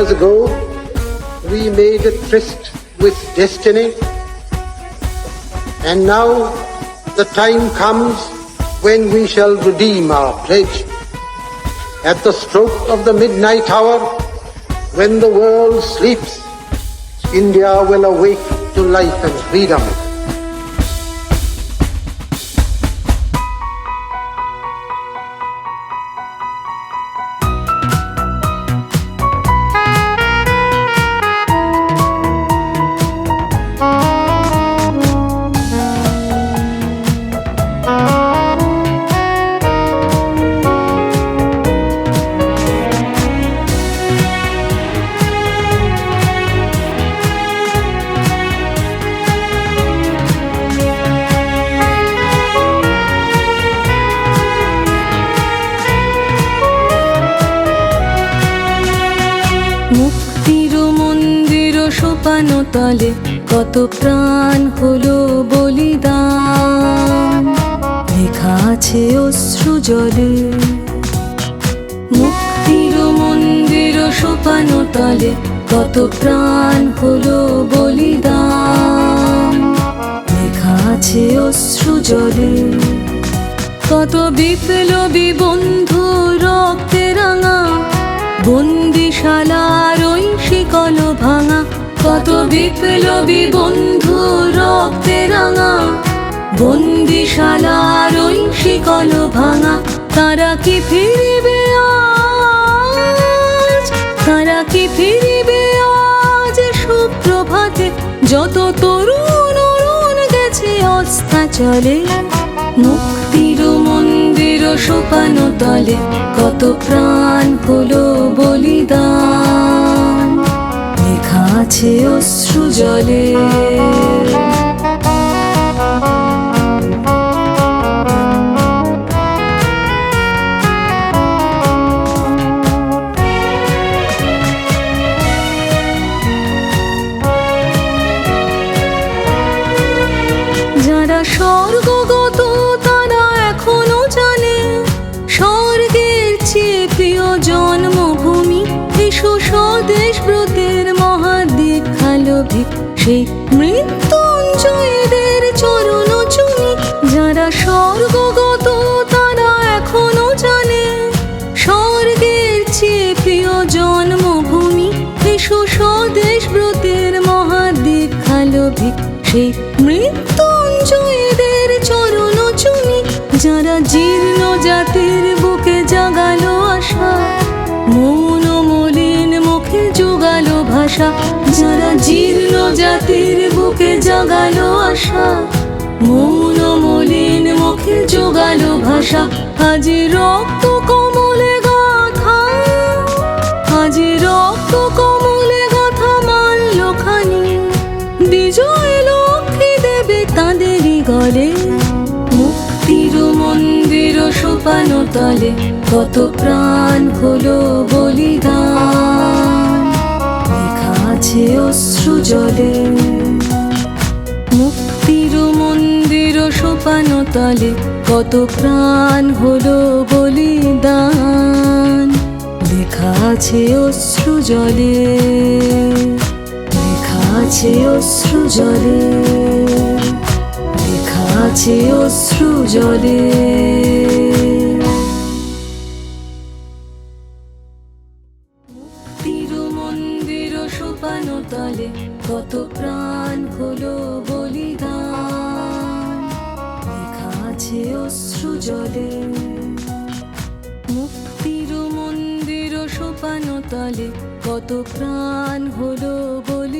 years ago, we made a tryst with destiny, and now the time comes when we shall redeem our pledge. At the stroke of the midnight hour, when the world sleeps, India will awake to life and freedom. মুক্তির মন্দির সোপানো তলে কত প্রাণ হলো বলিদান, লেখা আছে অশ্রু জলে। মুক্তির মন্দির সোপানো তলে কত প্রাণ হলো বলিদান, লেখা আছে অশ্রু জলে। কত বিপ্লবী বন্ধু রক্তে রাঙা, বন্দিশালার ওই শিকল ভাঙা। কত বিপ্লবী বন্ধু রক্তে রাঙা, বন্দিশালার ওই শিকল ভাঙা। তারা কি ফিরিবে আজ, তারা কি ফিরিবে আজ সুপ্রভাতে? যত তরুণ অরুণ গেছে অস্তাচলে। মুক্তির মন্দির সোপানো তলে কত প্রাণ হলো বলিদান, লেখা আছে অশ্রু জলে। যারা স্বর্গগত তারা এখনো জানে, স্বর্গের চেয়ে প্রিয় জন্মভূমি। এসো স্বদেশ ব্রতের মহাদীক্ষালো ভিক, সেই মৃত্যুঞ্জয়দের চরণ চুমি। যারা স্বর্গগত তারা এখনো জানে, স্বর্গের চেয়ে প্রিয় জন্মভূমি। এসো স্বদেশ ব্রতের মহাদীক্ষালো ভিক, সেই মৃত্যুঞ্জয়দের চরণ চুমি। যারা জীর্ণ জাতির বুকে জাগালো আশা, মৌন মলিন মুখে জোগালো ভাষা। যারা জীর্ণ জাতির বুকে জাগালো আশা, মৌন মলিন মুখে জোগালো ভাষা। আজি রক্ত কমলে গাথা, আজি রক্ত কমলে গাথা মাল্যখানি, বিজয় লক্ষ্মী দেবে তাঁদেরই গলে। মুক্তির মন্দির সোপানো তলে কত প্রাণ হলো বলিদান, লেখা আছে অশ্রু জলে। মুক্তির মন্দির সোপানো তলে কত প্রাণ হলো বলিদান, লেখা আছে অশ্রু জলে, লেখা আছে অশ্রু জলে, লেখা আছে অশ্রু জলে। মুক্তির মন্দির সোপানো তলে কত প্রাণ হলো বলিদান, লেখা আছে অশ্রু জলে। মুক্তির মন্দির সোপানো তলে কত প্রাণ হলো বলিদান।